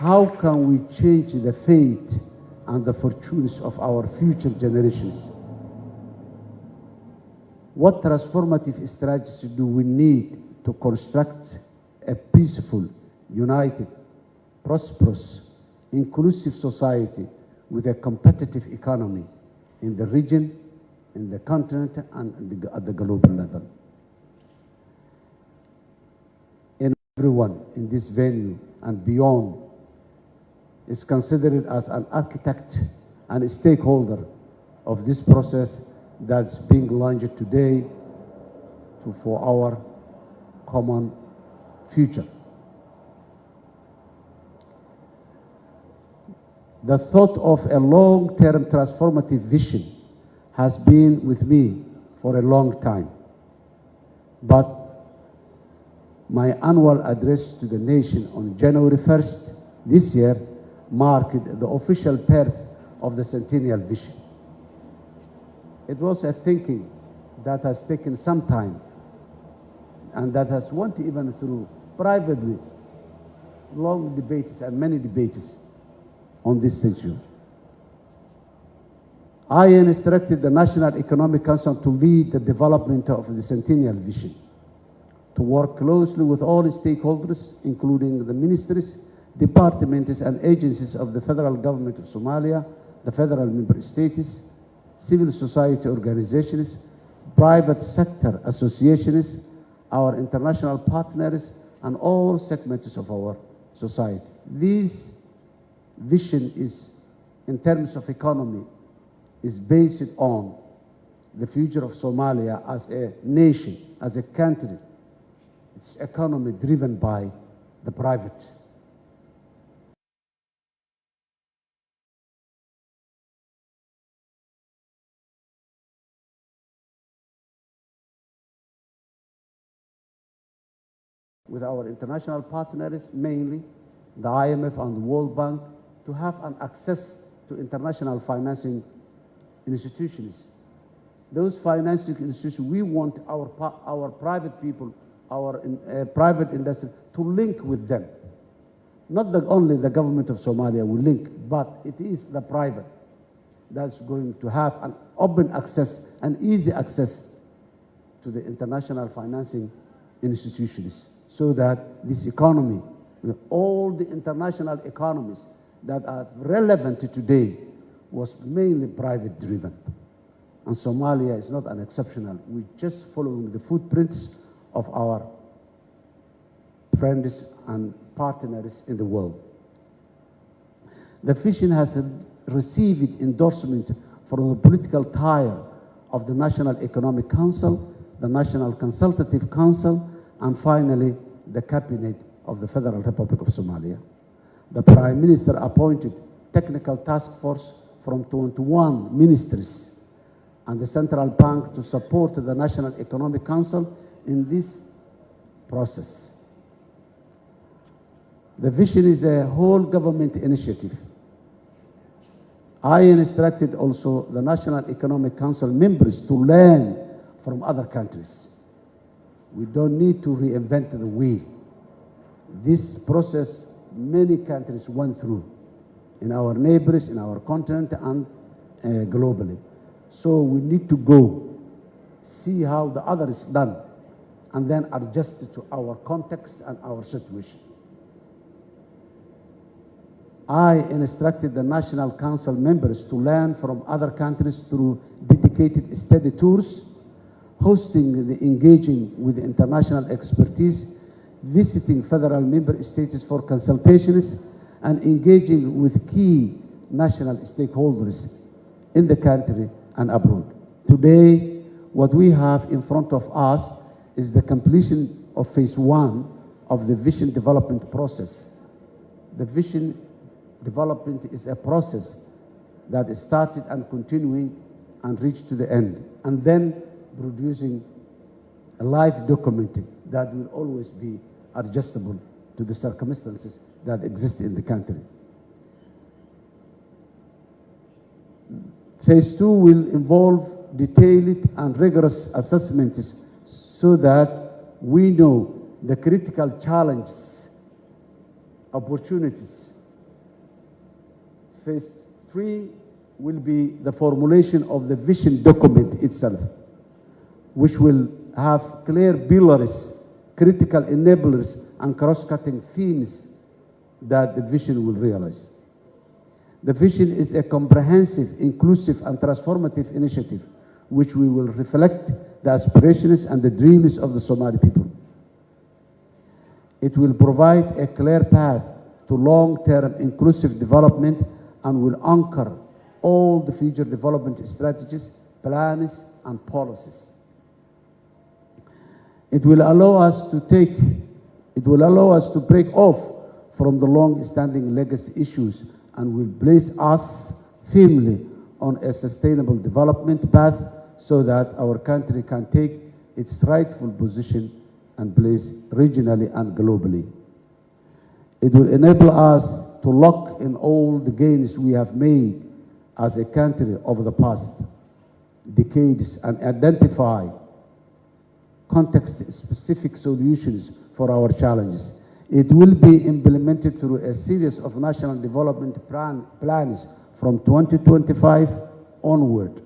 how can we change the fate and the fortunes of our future generations? What transformative strategies do we need to construct a peaceful, united, prosperous, inclusive society with a competitive economy in the region, in the continent, and at the global level? And everyone in this venue and beyond is considered as an architect and a stakeholder of this process that's being launched today for our common future. The thought of a long-term transformative vision has been with me for a long time, but my annual address to the nation on January 1st this year marked the official birth of the Centennial Vision. It was a thinking that has taken some time and that has went even through privately long debates and many debates on this issue. I instructed the National Economic Council to lead the development of the Centennial Vision, to work closely with all stakeholders, including the ministries, departments, and agencies of the federal government of Somalia, the federal member states, civil society organizations, private sector associations, our international partners, and all segments of our society. This vision is, in terms of economy, is based on the future of Somalia as a nation, as a country. Its economy driven by the private. With our international partners, mainly the IMF and the World Bank, to have an access to international financing institutions. Those financing institutions, we want our private people, our private industry to link with them. Not only the government of Somalia will link, but it is the private that's going to have an open access and easy access to the international financing institutions, so that this economy, all the international economies that are relevant today, was mainly private driven. And Somalia is not an exceptional. We're just following the footprints of our friends and partners in the world. The vision has received endorsement from the political tier of the National Economic Council, the National Consultative Council, and finally, the Cabinet of the Federal Republic of Somalia. The Prime Minister appointed technical task force from 21 ministries and the Central Bank to support the National Economic Council in this process. The vision is a whole government initiative. I instructed also the National Economic Council members to learn from other countries. We don't need to reinvent the wheel. This process many countries went through in our neighbors, in our continent, and globally. So we need to go see how the other is done and then adjust it to our context and our situation. I instructed the National Council members to learn from other countries through dedicated study tours, hosting the engaging with international expertise, visiting federal member states for consultations, and engaging with key national stakeholders in the country and abroad. Today, what we have in front of us is the completion of phase 1 of the vision development process. The vision development is a process that is started and continuing and reached to the end, and then producing a life document that will always be adjustable to the circumstances that exist in the country. Phase 2 will involve detailed and rigorous assessments so that we know the critical challenges, opportunities, Phase 3 will be the formulation of the vision document itself, which will have clear pillars, critical enablers, and cross-cutting themes that the vision will realize. The vision is a comprehensive, inclusive, and transformative initiative which we will reflect the aspirations and the dreams of the Somali people. It will provide a clear path to long-term inclusive development and will anchor all the future development strategies, plans, and policies. It will allow us to break off from the long-standing legacy issues and will place us firmly on a sustainable development path so that our country can take its rightful position and place regionally and globally. It will enable us to lock in all the gains we have made as a country over the past decades and identify context-specific solutions for our challenges. It will be implemented through a series of national development plans from 2025 onward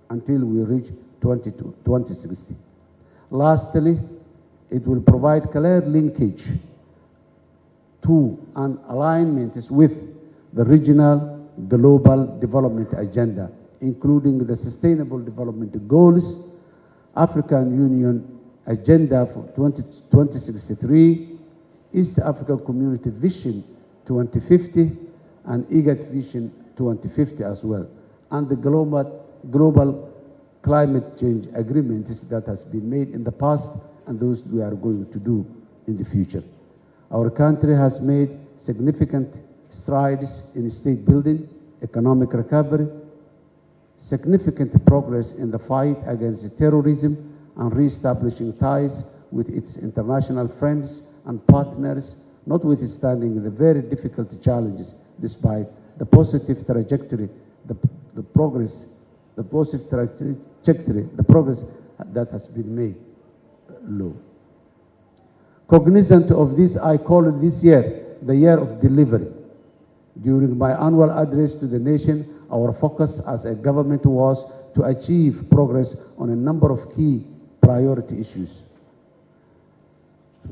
until we reach 2060. Lastly, it will provide clear linkage to and alignments with the regional global development agenda, including the Sustainable Development Goals, African Union Agenda for 2063, East African Community Vision 2050, and IGAD Vision 2050 as well, and the global climate change agreements that has been made in the past and those we are going to do in the future. Our country has made significant strides in state building, economic recovery, significant progress in the fight against terrorism, and reestablishing ties with its international friends and partners, notwithstanding the very difficult challenges, despite the positive trajectory, the progress that has been made low. Cognizant of this, I call it this year the year of delivery. During my annual address to the nation, our focus as a government was to achieve progress on a number of key priority issues.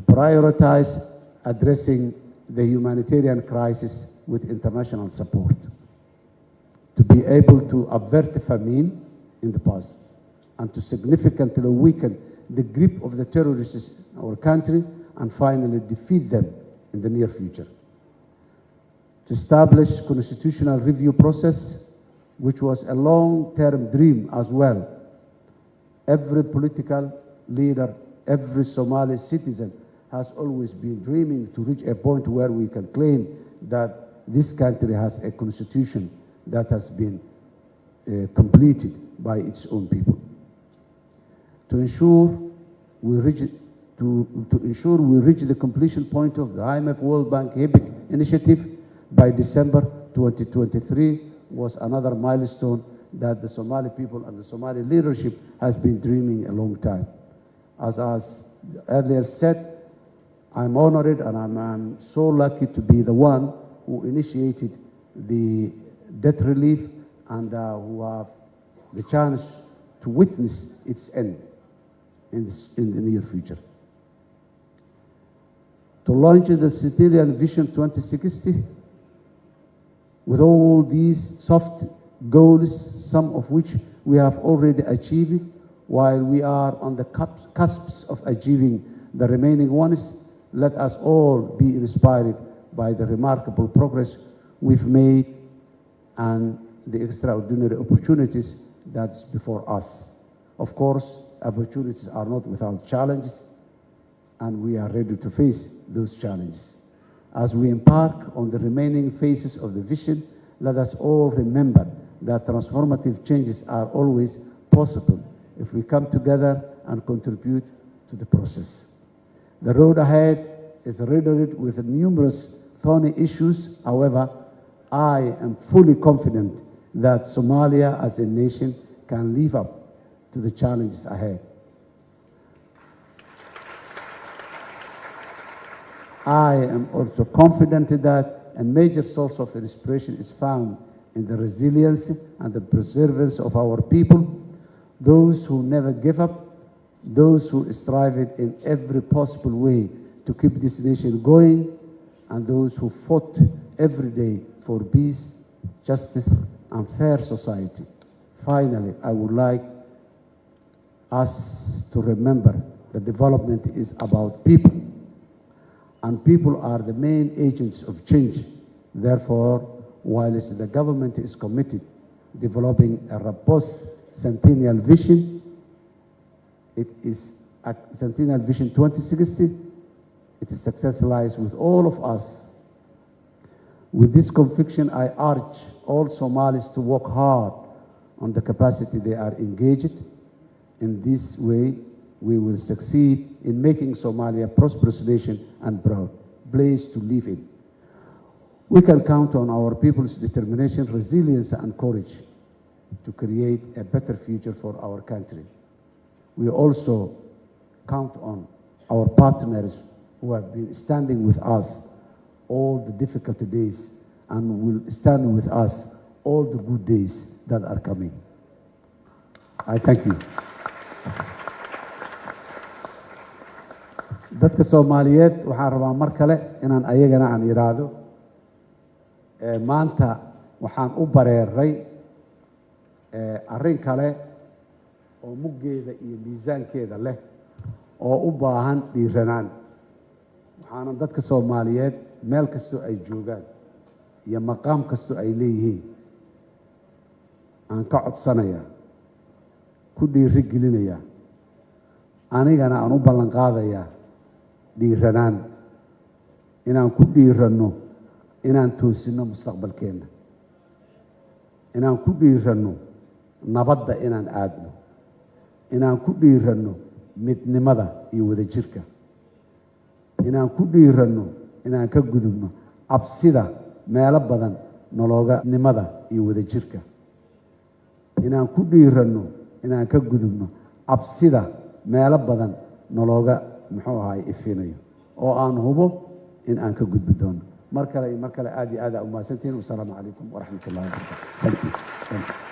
Prioritize addressing the humanitarian crisis with international support. To be able to avert famine in the past and to significantly weaken the grip of the terrorists in our country and finally defeat them in the near future. To establish constitutional review process, which was a long-term dream as well. Every political leader, every Somali citizen has always been dreaming to reach a point where we can claim that this country has a constitution that has been completed by its own people. To ensure we reach the completion point of the IMF World Bank HIPC initiative by December 2023 was another milestone that the Somali people and the Somali leadership has been dreaming a long time. As earlier said, I'm honored and I'm so lucky to be the one who initiated the debt relief and who have the chance to witness its end in the near future. To launch the Civilian Vision 2060 with all these soft goals, some of which we have already achieved, while we are on the cusps of achieving the remaining ones, let us all be inspired by the remarkable progress we've made and the extraordinary opportunities that's before us. Of course, opportunities are not without challenges, and we are ready to face those challenges. As we embark on the remaining phases of the vision, let us all remember that transformative changes are always possible if we come together and contribute to the process. The road ahead is riddled with numerous thorny issues. However, I am fully confident that Somalia as a nation can live up to the challenges ahead. I am also confident that a major source of inspiration is found in the resilience and the perseverance of our people, those who never give up, those who strive in every possible way to keep this nation going, and those who fought every day for peace, justice, and fair society. Finally, I would like us to remember that development is about people, and people are the main agents of change. Therefore, whilst the government is committed to developing a robust centennial vision, it is a Centennial Vision 2060. Its success lies with all of us. With this conviction, I urge all Somalis to work hard on the capacity they are engaged. In this way, we will succeed in making Somalia a prosperous nation and proud place to live in. We can count on our people's determination, resilience, and courage to create a better future for our country. We also count on our partners who have been standing with us all the difficult days and will stand with us all the good days that are coming. I thank you. dadka Soomaaliyeed waxaan rabaa mar kale inaan ayagana aan iraado maanta waxaan u bareeray arrin kale oo muggeeda iyo miisaankeeda leh oo u baahan dhiiranaan waxaana dadka Soomaaliyeed meel kastoo ay joogaan iyo maqaam kastoo ay leeyihiin aan ka codsanayaa ku dhiirigelinayaa anigana aan u ballan qaadayaa dhiiranaan inaan ku dhiiranno inaan toosino mustaqbalkeena inaan ku dhiiranno nabadda inaan aadno inaan ku dhiiranno midnimada iyo wadajirka inaan ku dhiiranno inaan ka gudubno cabsida meelo badan nologa nimada iyo wadajirka inaan ku dhiiranno inaan ka gudubno cabsida meelo badan nologa muxuu ahaay ifinayo oo aan hubo in aan ka gudbi doono mar kale aad iyo aad u mahadsantihiin. Wassalaamu calaykum waraxmatullaahi wabarakaatuh.